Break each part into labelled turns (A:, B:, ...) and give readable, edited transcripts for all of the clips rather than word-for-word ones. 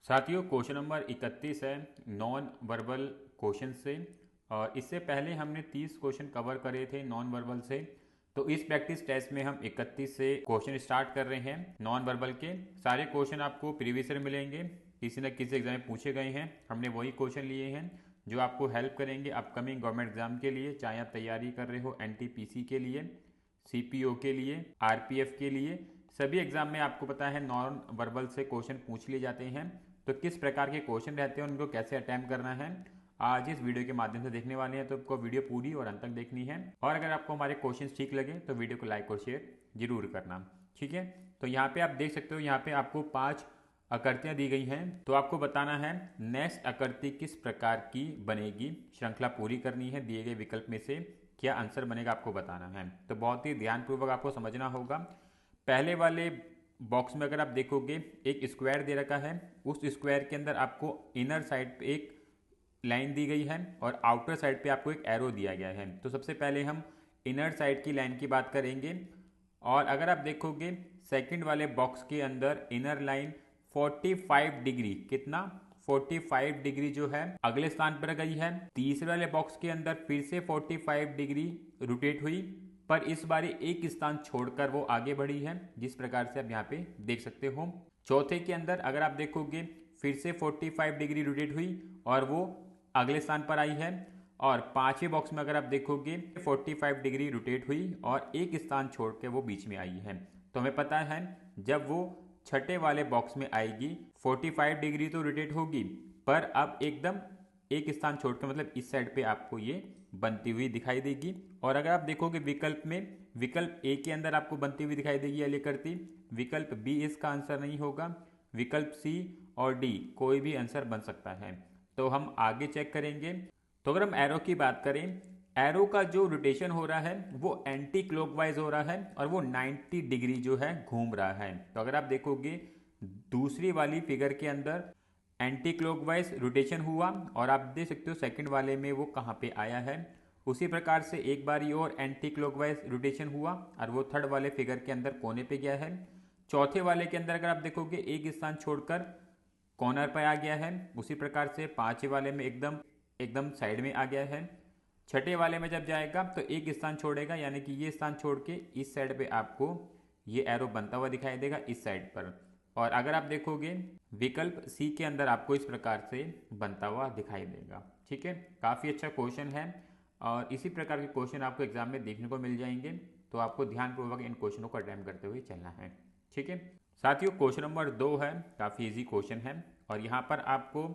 A: साथियों question number 31 है non verbal question से। और इससे पहले हमने 30 क्वेश्चन कवर करे थे नॉन वर्बल से। तो इस प्रैक्टिस टेस्ट में हम 31 से क्वेश्चन स्टार्ट कर रहे हैं नॉन वर्बल के। सारे क्वेश्चन आपको प्रीवियस ईयर मिलेंगे, किसी न किसी एग्जाम में पूछे गए हैं। हमने वही क्वेश्चन लिए हैं जो आपको हेल्प करेंगे अपकमिंग गवर्नमेंट एग्जाम के लिए, चाहे आप तैयारी कर रहे हो एनटीपीसी के लिए, सीपीओ के लिए, आरपीएफ के लिए। सभी एग्जाम में आपको पता है नॉन वर्बल से क्वेश्चन पूछ लिए जाते हैं। तो किस प्रकार के क्वेश्चन रहते हैं उनको कैसे अटेम्प्ट करना है आज इस वीडियो के माध्यम से देखने वाले हैं। तो आपको वीडियो पूरी और अंत तक देखनी है। और अगर आपको हमारे क्वेश्चन ठीक लगे तो वीडियो को लाइक और शेयर जरूर करना, ठीक है। तो यहाँ पे आप देख सकते हो, यहाँ पे आपको 5 आकृतियां दी गई हैं। तो आपको बताना है नेक्स्ट आकृति किस प्रकार की बनेगी। श्रृंखला पूरी करनी है, दिए गए विकल्प में से क्या आंसर बनेगा आपको बताना है। तो बहुत ही ध्यानपूर्वक आपको समझना होगा। पहले वाले बॉक्स में अगर आप देखोगे एक स्क्वायर दे रखा है, उस स्क्वायर के अंदर आपको इनर साइड पे एक लाइन दी गई है और आउटर साइड पे आपको एक एरो दिया गया है। तो सबसे पहले हम इनर साइड की लाइन की बात करेंगे। और अगर आप देखोगे सेकंड वाले बॉक्स के अंदर इनर लाइन 45 डिग्री, कितना 45 डिग्री जो है अगले स्थान पर गई है। तीसरे वाले बॉक्स के अंदर फिर से 45 डिग्री रोटेट हुई, पर इस बारी एक स्थान छोड़कर वो आगे बढ़ी है, जिस प्रकार से आप यहाँ पे देख सकते हो। चौथे के अंदर अगर आप देखोगे फिर से 45 डिग्री रोटेट हुई और वो अगले स्थान पर आई है। और पांचवें बॉक्स में अगर आप देखोगे 45 डिग्री रोटेट हुई और एक स्थान छोड़ के वो बीच में आई है। तो हमें पता है जब वो छठे वाले बॉक्स में आएगी 45 डिग्री तो रोटेट होगी, पर अब एकदम एक स्थान छोड़कर मतलब इस साइड पे आपको ये बनती हुई दिखाई देगी। और अगर आप देखोगे विकल्प में, विकल्प ए के अंदर आपको बनती हुई दिखाई देगी एल करती, विकल्प बी इसका आंसर नहीं होगा, विकल्प सी और डी कोई भी आंसर बन सकता है। तो हम आगे चेक करेंगे। तो अगर हम एरो की बात करें, एरो का जो रोटेशन हो रहा है वो एंटी क्लॉकवाइज हो रहा है और वो 90 डिग्री जो है घूम रहा है। तो अगर आप देखोगे दूसरी वाली फिगर के अंदर एंटी क्लॉकवाइज रोटेशन हुआ और आप देख सकते हो सेकंड वाले में वो कहाँ पे आया है। उसी प्रकार से एक बारी और एंटी क्लॉकवाइज रोटेशन हुआ और वो थर्ड वाले फिगर के अंदर कोने पे गया है। चौथे वाले के अंदर अगर आप देखोगे एक स्थान छोड़कर कॉर्नर पर आ गया है। उसी प्रकार से पांचवें वाले में एकदम एकदम साइड में आ गया है। छठे वाले में जब जाएगा तो एक स्थान छोड़ेगा, यानी कि ये स्थान छोड़ के इस साइड पे आपको ये एरो बनता हुआ दिखाई देगा इस साइड पर। और अगर आप देखोगे विकल्प सी के अंदर आपको इस प्रकार से बनता हुआ दिखाई देगा, ठीक है। काफ़ी अच्छा क्वेश्चन है और इसी प्रकार के क्वेश्चन आपको एग्जाम में देखने को मिल जाएंगे। तो आपको ध्यानपूर्वक इन क्वेश्चनों को अटेम्प्ट करते हुए चलना है, ठीक है। साथियों क्वेश्चन नंबर 2 है, काफ़ी इजी क्वेश्चन है और यहाँ पर आपको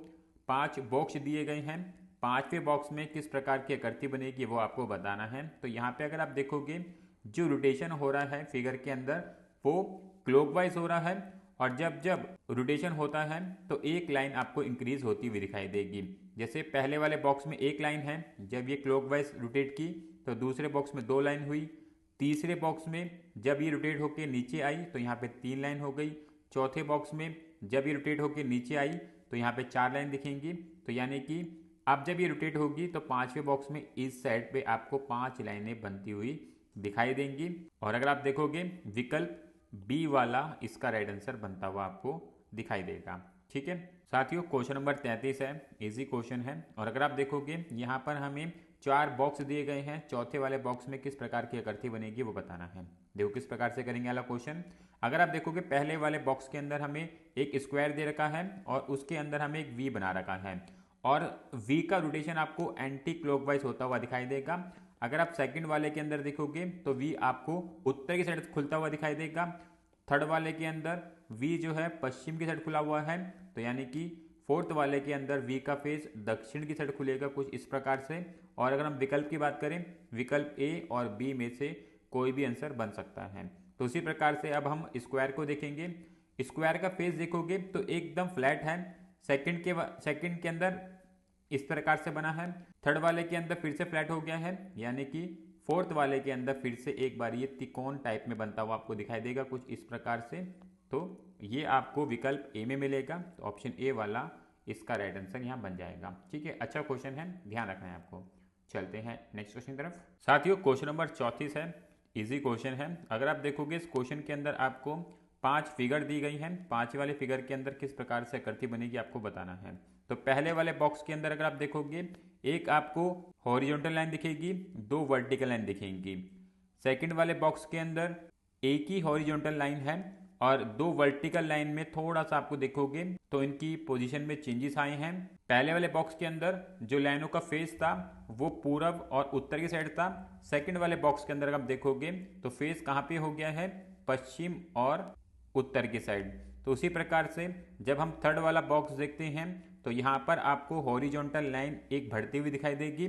A: 5 बॉक्स दिए गए हैं। पांचवें बॉक्स में किस प्रकार की आकृति बनेगी वो आपको बताना है। तो यहाँ पे अगर आप देखोगे जो रोटेशन हो रहा है फिगर के अंदर वो क्लॉकवाइज हो रहा है और जब जब रोटेशन होता है तो एक लाइन आपको इंक्रीज होती हुई दिखाई देगी। जैसे पहले वाले बॉक्स में एक लाइन है, जब ये क्लॉकवाइज रोटेट की तो दूसरे बॉक्स में 2 लाइन हुई। तीसरे बॉक्स में जब ये रोटेट होकर नीचे आई तो यहाँ पे 3 लाइन हो गई। चौथे बॉक्स में जब ये रोटेट होकर नीचे आई तो यहाँ पे 4 लाइन दिखेंगी। तो यानी कि अब जब ये रोटेट होगी तो पांचवें बॉक्स में इस साइड पे आपको 5 लाइनें बनती हुई दिखाई देंगी। और अगर आप देखोगे विकल्प बी वाला इसका राइट आंसर बनता हुआ आपको दिखाई देगा, ठीक है। साथियों क्वेश्चन नंबर 33 है, इजी क्वेश्चन है। और अगर आप देखोगे यहाँ पर हमें 4 बॉक्स दिए गए हैं। चौथे वाले बॉक्स में किस प्रकार की आकृति बनेगी वो बताना है। देखो किस प्रकार से करेंगे वाला क्वेश्चन। अगर आप देखोगे पहले वाले बॉक्स के अंदर हमें एक स्क्वायर दे रखा है और उसके अंदर हमें एक वी बना रखा है और V का रोटेशन आपको एंटी क्लॉकवाइज होता हुआ दिखाई देगा। अगर आप सेकंड वाले के अंदर देखोगे तो V आपको उत्तर की साइड खुलता हुआ दिखाई देगा। थर्ड वाले के अंदर V जो है पश्चिम की साइड खुला हुआ है। तो यानी कि फोर्थ वाले के अंदर V का फेस दक्षिण की साइड खुलेगा कुछ इस प्रकार से। और अगर हम विकल्प की बात करें, विकल्प A और B में से कोई भी आंसर बन सकता है। तो उसी प्रकार से अब हम स्क्वायर को देखेंगे। स्क्वायर का फेस देखोगे तो एकदम फ्लैट है। सेकंड के अंदर इस प्रकार से बना है। थर्ड वाले के अंदर फिर से फ्लैट हो गया है, यानी कि फोर्थ वाले के अंदर फिर से एक बार ये त्रिकोण टाइप में बनता हुआ आपको दिखाई देगा कुछ इस प्रकार से। तो ये आपको विकल्प ए में मिलेगा। तो ऑप्शन ए वाला इसका राइट आंसर यहाँ बन जाएगा, ठीक है। अच्छा क्वेश्चन है, ध्यान रखना है आपको। चलते हैं नेक्स्ट क्वेश्चन की तरफ। साथियों क्वेश्चन नंबर 34 है, इजी क्वेश्चन है। अगर आप देखोगे इस क्वेश्चन के अंदर आपको 5 फिगर दी गई हैं। 5 वाले फिगर के अंदर किस प्रकार से आकृति बनेगी आपको बताना है। तो पहले वाले बॉक्स के अंदर अगर आप देखोगे, एक आपको हॉरिजॉन्टल लाइन दिखेगी, 2 वर्टिकल लाइन दिखेंगी। सेकंड वाले बॉक्स के अंदर एक ही हॉरिजॉन्टल लाइन है और 2 वर्टिकल लाइन में थोड़ा सा आपको देखोगे तो इनकी पोजीशन में चेंजेस आए हैं। पहले वाले बॉक्स के अंदर जो लाइनों का फेस था वो पूरब और उत्तर की साइड था। सेकंड वाले बॉक्स के अंदर आप देखोगे तो फेस कहाँ पे हो गया है, पश्चिम और उत्तर की साइड। तो उसी प्रकार से जब हम थर्ड वाला बॉक्स देखते हैं तो यहाँ पर आपको हॉरिजॉन्टल लाइन एक बढ़ती हुई दिखाई देगी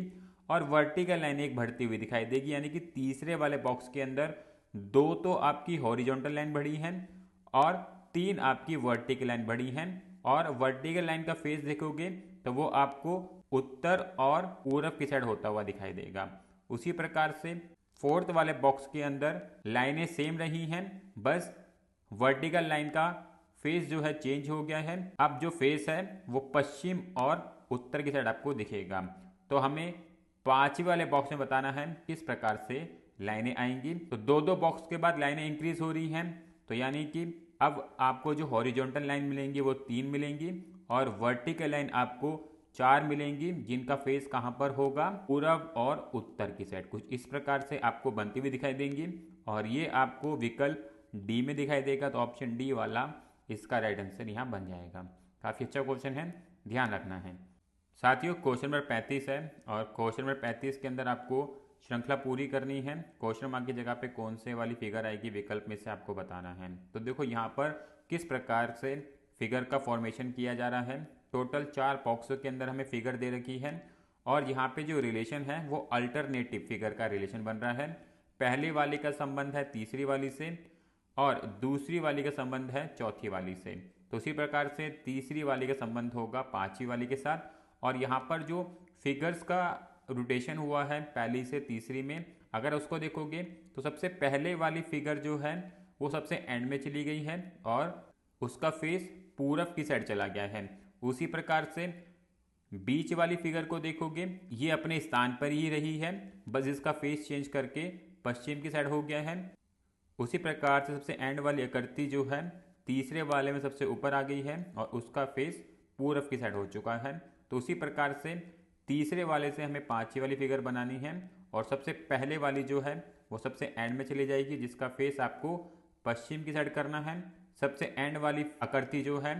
A: और वर्टिकल लाइन एक बढ़ती हुई दिखाई देगी, यानी कि तीसरे वाले बॉक्स के अंदर 2 तो आपकी हॉरिजॉन्टल लाइन बढ़ी हैं और 3 आपकी वर्टिकल लाइन बढ़ी हैं। और वर्टिकल लाइन का फेस देखोगे तो वो आपको उत्तर और पूरब की साइड होता हुआ दिखाई देगा। उसी प्रकार से फोर्थ वाले बॉक्स के अंदर लाइनें सेम रही हैं, बस वर्टिकल लाइन का फेस जो है चेंज हो गया है। अब जो फेस है वो पश्चिम और उत्तर की साइड आपको दिखेगा। तो हमें 5वें वाले बॉक्स में बताना है किस प्रकार से लाइनें आएंगी। तो 2-2 बॉक्स के बाद लाइनें इंक्रीज हो रही हैं, तो यानी कि अब आपको जो हॉरिजॉन्टल लाइन मिलेंगी वो 3 मिलेंगी और वर्टिकल लाइन आपको 4 मिलेंगी, जिनका फेस कहां पर होगा, पूरब और उत्तर की साइड। कुछ इस प्रकार से आपको बनती हुई दिखाई देंगी और ये आपको विकल्प डी में दिखाई देगा। तो ऑप्शन डी वाला इसका राइट आंसर यहाँ बन जाएगा। काफ़ी अच्छा क्वेश्चन है, ध्यान रखना है। साथियों क्वेश्चन नंबर 35 है और क्वेश्चन नंबर 35 के अंदर आपको श्रृंखला पूरी करनी है। क्वेश्चन मार्क की जगह पे कौन से वाली फिगर आएगी विकल्प में से आपको बताना है। तो देखो यहाँ पर किस प्रकार से फिगर का फॉर्मेशन किया जा रहा है। टोटल 4 बॉक्सों के अंदर हमें फिगर दे रखी है और यहाँ पे जो रिलेशन है वो अल्टरनेटिव फिगर का रिलेशन बन रहा है। पहली वाली का संबंध है तीसरी वाली से और दूसरी वाली का संबंध है चौथी वाली से। तो उसी प्रकार से तीसरी वाली का संबंध होगा 5वीं वाली के साथ। और यहाँ पर जो फिगर्स का रोटेशन हुआ है पहली से तीसरी में, अगर उसको देखोगे तो सबसे पहले वाली फिगर जो है वो सबसे एंड में चली गई है और उसका फेस पूरब की साइड चला गया है। उसी प्रकार से बीच वाली फिगर को देखोगे, ये अपने स्थान पर ही रही है, बस इसका फेस चेंज करके पश्चिम की साइड हो गया है। उसी प्रकार से सबसे एंड वाली आकृति जो है तीसरे वाले में सबसे ऊपर आ गई है और उसका फेस पूरब की साइड हो चुका है। तो उसी प्रकार से तीसरे वाले से हमें 5वीं वाली फिगर बनानी है और सबसे पहले वाली जो है वो सबसे एंड में चली जाएगी, जिसका फेस आपको पश्चिम की साइड करना है। सबसे एंड वाली आकृति जो है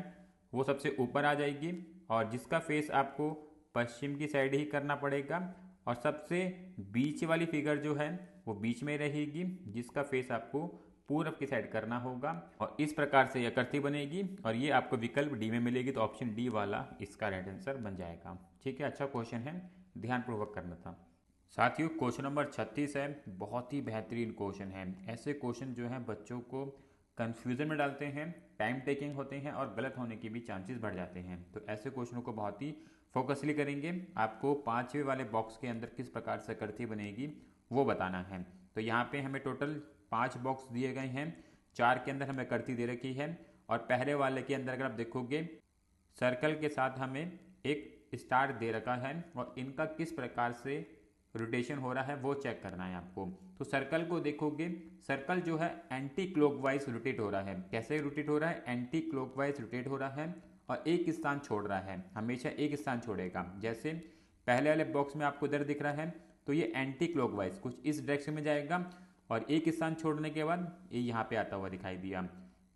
A: वो सबसे ऊपर आ जाएगी और जिसका फेस आपको पश्चिम की साइड ही करना पड़ेगा। और सबसे बीच वाली फिगर जो है वो बीच में रहेगी, जिसका फेस आपको पूरब की साइड करना होगा। और इस प्रकार से यह आकृति बनेगी और ये आपको विकल्प डी में मिलेगी। तो ऑप्शन डी वाला इसका राइट आंसर बन जाएगा। ठीक है, अच्छा क्वेश्चन है, ध्यानपूर्वक करना था। साथियों क्वेश्चन नंबर 36 है, बहुत ही बेहतरीन क्वेश्चन है। ऐसे क्वेश्चन जो है बच्चों को कंफ्यूजन में डालते हैं, टाइम टेकिंग होते हैं और गलत होने के भी चांसेस बढ़ जाते हैं। तो ऐसे क्वेश्चनों को बहुत ही फोकसली करेंगे। आपको 5वें वाले बॉक्स के अंदर किस प्रकार से आकृति बनेगी वो बताना है। तो यहाँ पे हमें टोटल 5 बॉक्स दिए गए हैं, 4 के अंदर हमें आकृति दे रखी है और पहले वाले के अंदर अगर आप देखोगे सर्कल के साथ हमें एक स्टार दे रखा है और इनका किस प्रकार से रोटेशन हो रहा है वो चेक करना है आपको। तो सर्कल को देखोगे, सर्कल जो है एंटी क्लॉकवाइज रोटेट हो रहा है। कैसे रोटेट हो रहा है? एंटी क्लॉकवाइज रोटेट हो रहा है और एक स्थान छोड़ रहा है, हमेशा एक स्थान छोड़ेगा। जैसे पहले वाले बॉक्स में आपको इधर दिख रहा है तो ये एंटी क्लॉकवाइज कुछ इस डायरेक्शन में जाएगा और एक स्थान छोड़ने के बाद ये यहाँ पे आता हुआ दिखाई दिया।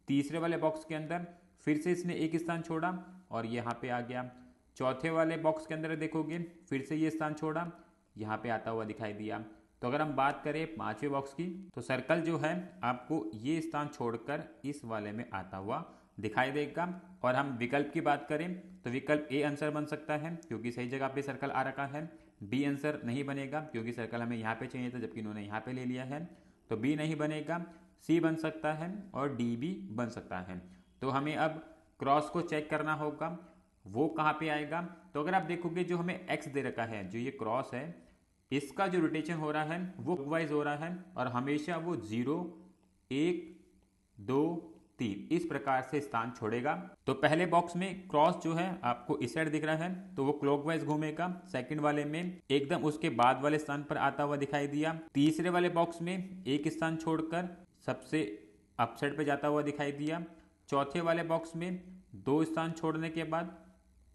A: तीसरे वाले बॉक्स के अंदर फिर से इसने एक स्थान छोड़ा और यहाँ पे आ गया। चौथे वाले बॉक्स के अंदर देखोगे फिर से ये स्थान छोड़ा, यहाँ पे आता हुआ दिखाई दिया। तो अगर हम बात करें 5वें बॉक्स की तो सर्कल जो है आपको ये स्थान छोड़कर इस वाले में आता हुआ दिखाई देगा। और हम विकल्प की बात करें तो विकल्प ए आंसर बन सकता है क्योंकि सही जगह पे सर्कल आ रखा है। बी आंसर नहीं बनेगा क्योंकि सर्कल हमें यहाँ पे चाहिए था जबकि इन्होंने यहाँ पे ले लिया है, तो बी नहीं बनेगा। सी बन सकता है और डी भी बन सकता है। तो हमें अब क्रॉस को चेक करना होगा, वो कहाँ पे आएगा। तो अगर आप देखोगे जो हमें एक्स दे रखा है, जो ये क्रॉस है, इसका जो रोटेशन हो रहा है वो क्लॉकवाइज हो रहा है और हमेशा वो 0 1 2 3 इस प्रकार से स्थान छोड़ेगा। तो पहले बॉक्स में क्रॉस जो है आपको इस साइड दिख रहा है तो वो क्लॉकवाइज घूमेगा। सेकंड वाले में एकदम उसके बाद वाले स्थान पर आता हुआ दिखाई दिया। तीसरे वाले बॉक्स में एक स्थान छोड़कर सबसे अप साइड पे जाता हुआ दिखाई दिया। चौथे वाले बॉक्स में 2 स्थान छोड़ने के बाद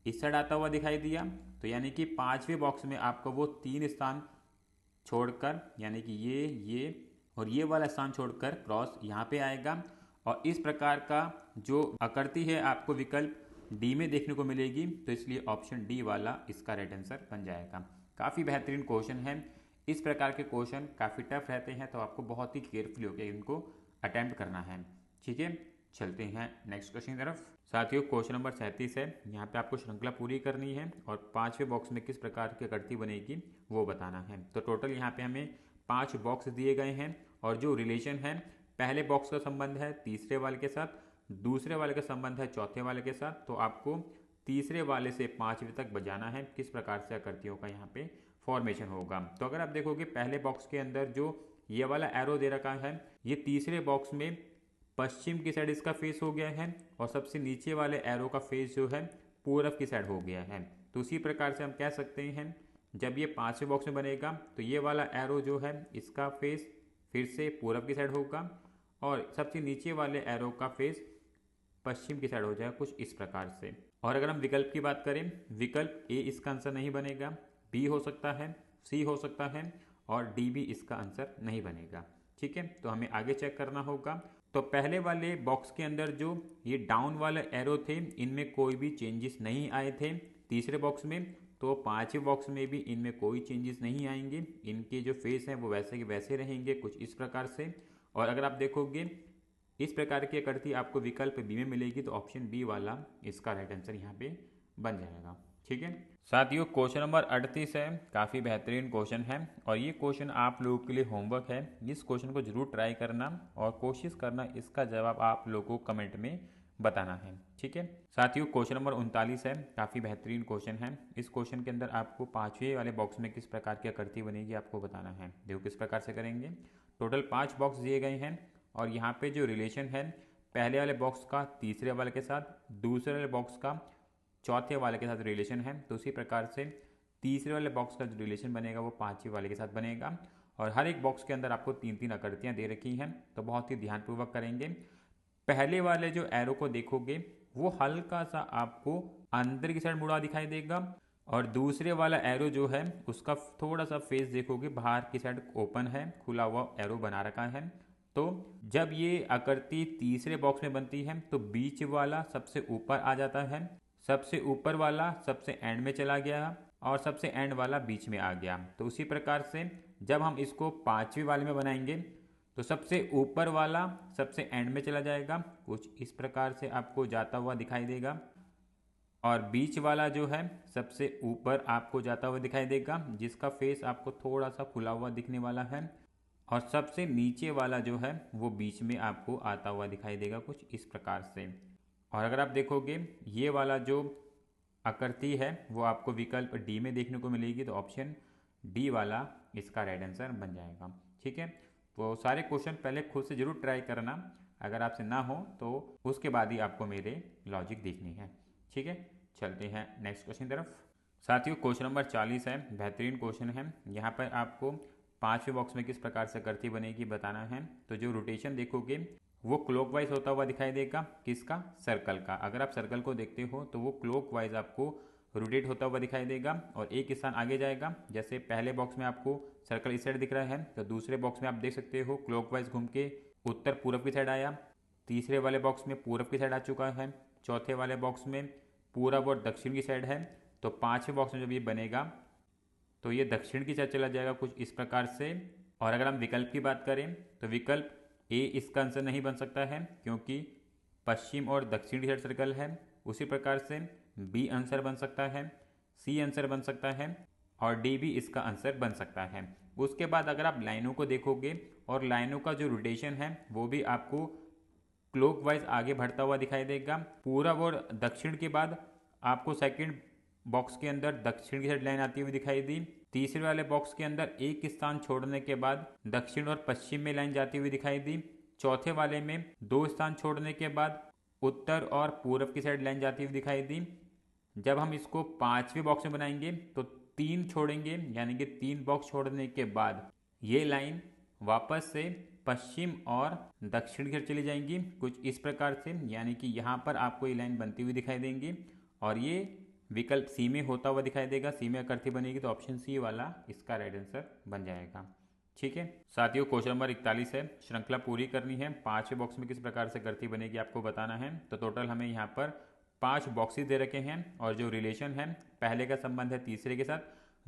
A: इस साइड आता हुआ दिखाई दिया। तो यानी कि पांचवें बॉक्स में आपको वो 3 स्थान छोड़कर, यानी कि ये और ये वाला स्थान छोड़कर क्रॉस यहाँ पे आएगा। और इस प्रकार का जो आकृति है आपको विकल्प डी में देखने को मिलेगी। तो इसलिए ऑप्शन डी वाला इसका राइट आंसर बन जाएगा। काफ़ी बेहतरीन क्वेश्चन है। इस प्रकार के क्वेश्चन काफ़ी टफ रहते हैं, तो आपको बहुत ही केयरफुली होकर इनको अटेम्प्ट करना है। ठीक है, चलते हैं नेक्स्ट क्वेश्चन की तरफ। साथियों, क्वेश्चन नंबर 37 है। यहाँ पे आपको श्रृंखला पूरी करनी है और पांचवें बॉक्स में किस प्रकार की आकृति बनेगी वो बताना है। तो टोटल यहाँ पे हमें 5 बॉक्स दिए गए हैं और जो रिलेशन है, पहले बॉक्स का संबंध है तीसरे वाले के साथ, दूसरे वाले का संबंध है चौथे वाले के साथ। तो आपको तीसरे वाले से पांचवें तक बजाना है किस प्रकार से आकृतियों का यहाँ पे फॉर्मेशन होगा। तो अगर आप देखोगे पहले बॉक्स के अंदर जो ये वाला एरो दे रखा है, ये तीसरे बॉक्स में पश्चिम की साइड इसका फेस हो गया है और सबसे नीचे वाले एरो का फेस जो है पूरब की साइड हो गया है। तो उसी प्रकार से हम कह सकते हैं जब ये पांचवें बॉक्स में बनेगा तो ये वाला एरो जो है इसका फेस फिर से पूरब की साइड होगा और सबसे नीचे वाले एरो का फेस पश्चिम की साइड हो जाएगा, कुछ इस प्रकार से। और अगर हम विकल्प की बात करें, विकल्प ए इसका आंसर नहीं बनेगा, बी हो सकता है, सी हो सकता है और डी भी इसका आंसर नहीं बनेगा। ठीक है, तो हमें आगे चेक करना होगा। तो पहले वाले बॉक्स के अंदर जो ये डाउन वाले एरो थे, इनमें कोई भी चेंजेस नहीं आए थे तीसरे बॉक्स में। तो पांचवें बॉक्स में भी इनमें कोई चेंजेस नहीं आएंगे, इनके जो फेस हैं वो वैसे के वैसे रहेंगे, कुछ इस प्रकार से। और अगर आप देखोगे इस प्रकार की आकृति आपको विकल्प बी में मिलेगी, तो ऑप्शन बी वाला इसका राइट आंसर यहाँ पे बन जाएगा। ठीक है साथियों, क्वेश्चन नंबर 38 है। काफ़ी बेहतरीन क्वेश्चन है और ये क्वेश्चन आप लोगों के लिए होमवर्क है। इस क्वेश्चन को जरूर ट्राई करना और कोशिश करना इसका जवाब आप लोगों को कमेंट में बताना है। ठीक है साथियों, क्वेश्चन नंबर 39 है। काफ़ी बेहतरीन क्वेश्चन है। इस क्वेश्चन के अंदर आपको पांचवें वाले बॉक्स में किस प्रकार की आकृति बनेगी आपको बताना है। देखो किस प्रकार से करेंगे। टोटल 5 बॉक्स दिए गए हैं और यहाँ पे जो रिलेशन है पहले वाले बॉक्स का तीसरे वाले के साथ, दूसरे वाले बॉक्स का चौथे वाले के साथ रिलेशन है। तो उसी प्रकार से तीसरे वाले बॉक्स का जो रिलेशन बनेगा वो पांचवें वाले के साथ बनेगा। और हर एक बॉक्स के अंदर आपको 3-3 आकृतियां दे रखी हैं, तो बहुत ही ध्यानपूर्वक करेंगे। पहले वाले जो एरो को देखोगे वो हल्का सा आपको अंदर की साइड मुड़ा दिखाई देगा और दूसरे वाला एरो जो है उसका थोड़ा सा फेस देखोगे बाहर की साइड ओपन है, खुला हुआ एरो बना रखा है। तो जब ये आकृति तीसरे बॉक्स में बनती है तो बीच वाला सबसे ऊपर आ जाता है, सबसे ऊपर वाला सबसे एंड में चला गया और सबसे एंड वाला बीच में आ गया। तो उसी प्रकार से जब हम इसको पांचवें वाले में बनाएंगे तो सबसे ऊपर वाला सबसे एंड में चला जाएगा, कुछ इस प्रकार से आपको जाता हुआ दिखाई देगा। और बीच वाला जो है सबसे ऊपर आपको जाता हुआ दिखाई देगा, जिसका फेस आपको थोड़ा सा खुला हुआ दिखने वाला है। और सबसे नीचे वाला जो है वो बीच में आपको आता हुआ दिखाई देगा, कुछ इस प्रकार से। और अगर आप देखोगे ये वाला जो आकृति है वो आपको विकल्प डी में देखने को मिलेगी, तो ऑप्शन डी वाला इसका राइट आंसर बन जाएगा। ठीक है, तो सारे क्वेश्चन पहले खुद से जरूर ट्राई करना, अगर आपसे ना हो तो उसके बाद ही आपको मेरे लॉजिक देखनी है। ठीक है, चलते हैं नेक्स्ट क्वेश्चन तरफ। साथियों, क्वेश्चन नंबर 40 है। बेहतरीन क्वेश्चन है। यहाँ पर आपको पांचवें बॉक्स में किस प्रकार से आकृति बनेगी बताना है। तो जो रोटेशन देखोगे वो क्लॉकवाइज होता हुआ दिखाई देगा, किसका, सर्कल का। अगर आप सर्कल को देखते हो तो वो क्लॉकवाइज आपको रोटेट होता हुआ दिखाई देगा और एक स्थान आगे जाएगा। जैसे पहले बॉक्स में आपको सर्कल इस साइड दिख रहा है, तो दूसरे बॉक्स में आप देख सकते हो क्लॉकवाइज घूम के उत्तर पूरब की साइड आया। तीसरे वाले बॉक्स में पूरब की साइड आ चुका है। चौथे वाले बॉक्स में पूरब और दक्षिण की साइड है। तो पांचवें बॉक्स में जब ये बनेगा तो ये दक्षिण की साइड चला जाएगा, कुछ इस प्रकार से। और अगर हम विकल्प की बात करें तो विकल्प ए इसका आंसर नहीं बन सकता है, क्योंकि पश्चिम और दक्षिण की साइड सर्कल है। उसी प्रकार से बी आंसर बन सकता है, सी आंसर बन सकता है और डी भी इसका आंसर बन सकता है। उसके बाद अगर आप लाइनों को देखोगे और लाइनों का जो रोटेशन है वो भी आपको क्लॉकवाइज आगे बढ़ता हुआ दिखाई देगा। पूरब और दक्षिण के बाद आपको सेकंड बॉक्स के अंदर दक्षिण की साइड लाइन आती हुई दिखाई दी। तीसरे वाले बॉक्स के अंदर एक स्थान छोड़ने के बाद दक्षिण और पश्चिम में लाइन जाती हुई दिखाई दी। चौथे वाले में 2 स्थान छोड़ने के बाद उत्तर और पूरब की साइड लाइन जाती हुई दिखाई दी। जब हम इसको पांचवें बॉक्स में बनाएंगे तो 3 छोड़ेंगे, यानी कि 3 बॉक्स छोड़ने के बाद ये लाइन वापस से पश्चिम और दक्षिण की ओर चली जाएंगी कुछ इस प्रकार से, यानी कि यहाँ पर आपको ये लाइन बनती हुई दिखाई देंगी और ये विकल्प सी में होता हुआ दिखाई देगा, सी में आकृति बनेगी, तो ऑप्शन सी वाला इसका राइट आंसर बन जाएगा। ठीक है साथियों, क्वेश्चन नंबर 41 है, श्रृंखला पूरी करनी है, 5वें बॉक्स में किस प्रकार से आकृति बनेगी आपको बताना है। तो टोटल हमें यहाँ पर 5 बॉक्सेस दे रखे हैं और जो रिलेशन है, पहले का संबंध है तीसरे के साथ,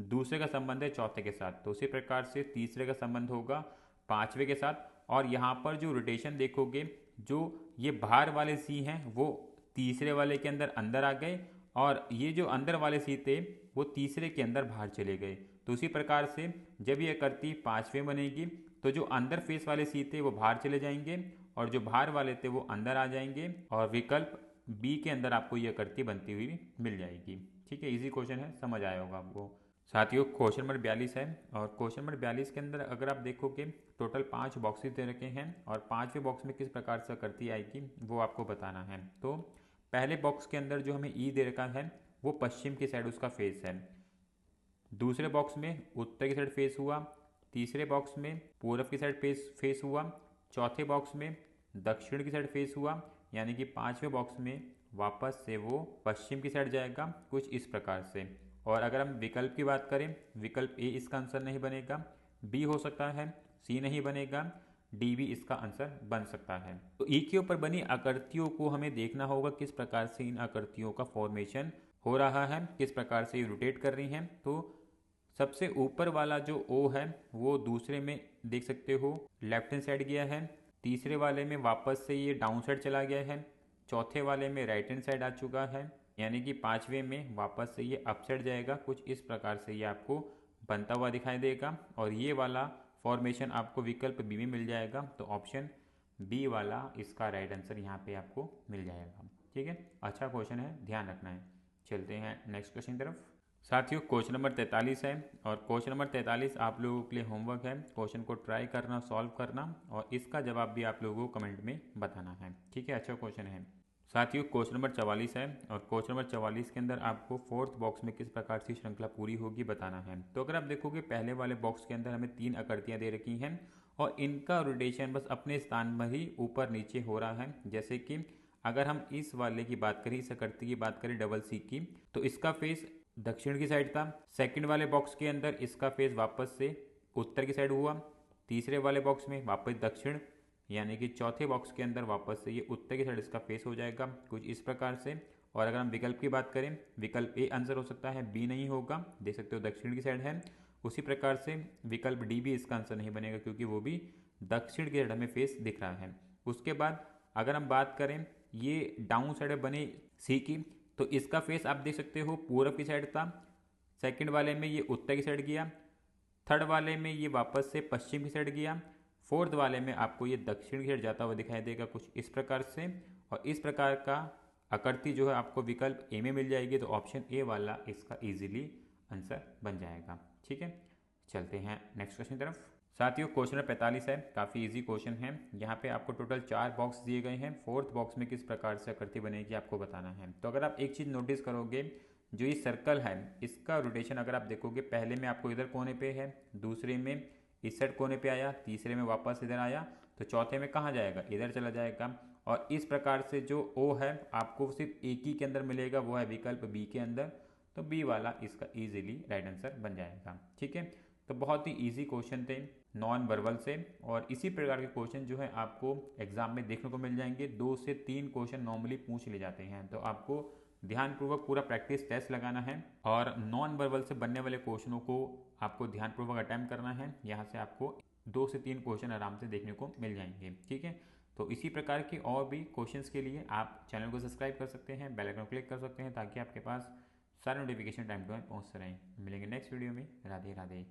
A: दूसरे का संबंध है चौथे के साथ, तो उसी प्रकार से तीसरे का संबंध होगा 5वें के साथ। और यहाँ पर जो रोटेशन देखोगे, जो ये बाहर वाले सी हैं वो तीसरे वाले के अंदर अंदर आ गए और ये जो अंदर वाले सी थे वो तीसरे के अंदर बाहर चले गए। तो उसी प्रकार से जब ये आकृति 5वें बनेगी तो जो अंदर फेस वाले सी थे वो बाहर चले जाएंगे और जो बाहर वाले थे वो अंदर आ जाएंगे और विकल्प बी के अंदर आपको ये आकृति बनती हुई मिल जाएगी। ठीक है, इजी क्वेश्चन है, समझ आया होगा आपको। साथियों क्वेश्चन नंबर 42 है और क्वेश्चन नंबर 42 के अंदर अगर आप देखोगे टोटल 5 बॉक्सेस दे रखे हैं और 5वें बॉक्स में किस प्रकार से आकृति आएगी वो आपको बताना है। तो पहले बॉक्स के अंदर जो हमें ई दे रखा है वो पश्चिम की साइड उसका फेस है, दूसरे बॉक्स में उत्तर की साइड फेस हुआ, तीसरे बॉक्स में पूर्व की साइड फेस हुआ, चौथे बॉक्स में दक्षिण की साइड फेस हुआ, यानी कि 5वें बॉक्स में वापस से वो पश्चिम की साइड जाएगा कुछ इस प्रकार से। और अगर हम विकल्प की बात करें, विकल्प ए इसका आंसर नहीं बनेगा, बी हो सकता है, सी नहीं बनेगा, डी भी इसका आंसर बन सकता है। तो ई के ऊपर बनी आकृतियों को हमें देखना होगा किस प्रकार से इन आकृतियों का फॉर्मेशन हो रहा है, किस प्रकार से ये रोटेट कर रही हैं। तो सबसे ऊपर वाला जो ओ है वो दूसरे में देख सकते हो लेफ्ट हैंड साइड गया है, तीसरे वाले में वापस से ये डाउन साइड चला गया है, चौथे वाले में राइट हैंड साइड आ चुका है, यानी कि 5वें में वापस से ये अप साइड जाएगा कुछ इस प्रकार से ये आपको बनता हुआ दिखाई देगा और ये वाला फॉर्मेशन आपको विकल्प बी में मिल जाएगा। तो ऑप्शन बी वाला इसका राइट आंसर यहाँ पे आपको मिल जाएगा। ठीक है, अच्छा क्वेश्चन है, ध्यान रखना है। चलते हैं नेक्स्ट क्वेश्चन की तरफ। साथियों क्वेश्चन नंबर 43 है और क्वेश्चन नंबर 43 आप लोगों के लिए होमवर्क है, क्वेश्चन को ट्राई करना, सॉल्व करना और इसका जवाब भी आप लोगों को कमेंट में बताना है। ठीक है, अच्छा क्वेश्चन है। साथियों क्वेश्चन नंबर 44 है और क्वेश्चन नंबर 44 के अंदर आपको 4th बॉक्स में किस प्रकार से श्रृंखला पूरी होगी बताना है। तो अगर आप देखोगे पहले वाले बॉक्स के अंदर हमें 3 आकृतियां दे रखी हैं और इनका रोटेशन बस अपने स्थान पर ही ऊपर नीचे हो रहा है। जैसे कि अगर हम इस वाले की बात करें, इस आकृति की बात करें डबल सी की, तो इसका फेस दक्षिण की साइड था, सेकंड वाले बॉक्स के अंदर इसका फेस वापस से उत्तर की साइड हुआ, तीसरे वाले बॉक्स में वापस दक्षिण, यानी कि चौथे बॉक्स के अंदर वापस से ये उत्तर की साइड इसका फेस हो जाएगा कुछ इस प्रकार से। और अगर हम विकल्प की बात करें, विकल्प ए आंसर हो सकता है, बी नहीं होगा, देख सकते हो दक्षिण की साइड है। उसी प्रकार से विकल्प डी भी इसका आंसर नहीं बनेगा क्योंकि वो भी दक्षिण की साइड हमें फेस दिख रहा है। उसके बाद अगर हम बात करें ये डाउन साइड बने सी की, तो इसका फेस आप देख सकते हो पूर्व की साइड था, सेकंड वाले में ये उत्तर की साइड गया, थर्ड वाले में ये वापस से पश्चिम की साइड गया, फोर्थ वाले में आपको ये दक्षिण की साइड जाता हुआ दिखाई देगा कुछ इस प्रकार से। और इस प्रकार का आकृति जो है आपको विकल्प ए में मिल जाएगी, तो ऑप्शन ए वाला इसका इजीली आंसर बन जाएगा। ठीक है, चलते हैं नेक्स्ट क्वेश्चन की तरफ। साथियों क्वेश्चन नंबर 45 है, काफ़ी इजी क्वेश्चन है। यहाँ पे आपको टोटल 4 बॉक्स दिए गए हैं, 4th बॉक्स में किस प्रकार से आकृति बनेगी आपको बताना है। तो अगर आप एक चीज़ नोटिस करोगे, जो ये सर्कल है इसका रोटेशन अगर आप देखोगे, पहले में आपको इधर कोने पे है, दूसरे में इस साइड कोने पे आया, तीसरे में वापस इधर आया, तो चौथे में कहाँ जाएगा, इधर चला जाएगा। और इस प्रकार से जो ओ है आपको सिर्फ एक ही के अंदर मिलेगा, वो है विकल्प बी के अंदर, तो बी वाला इसका इजीली राइट आंसर बन जाएगा। ठीक है, तो बहुत ही इजी क्वेश्चन थे नॉन वर्बल से और इसी प्रकार के क्वेश्चन जो है आपको एग्जाम में देखने को मिल जाएंगे। 2 से 3 क्वेश्चन नॉर्मली पूछ लिए जाते हैं, तो आपको ध्यानपूर्वक पूरा प्रैक्टिस टेस्ट लगाना है और नॉन वर्बल से बनने वाले क्वेश्चनों को आपको ध्यानपूर्वक अटेम्प्ट करना है। यहाँ से आपको 2 से 3 क्वेश्चन आराम से देखने को मिल जाएंगे। ठीक है, तो इसी प्रकार की और भी क्वेश्चंस के लिए आप चैनल को सब्सक्राइब कर सकते हैं, बेल आइकन क्लिक कर सकते हैं ताकि आपके पास सारे नोटिफिकेशन टाइम टू टाइम पहुँचते रहें। मिलेंगे नेक्स्ट वीडियो में। राधे राधे।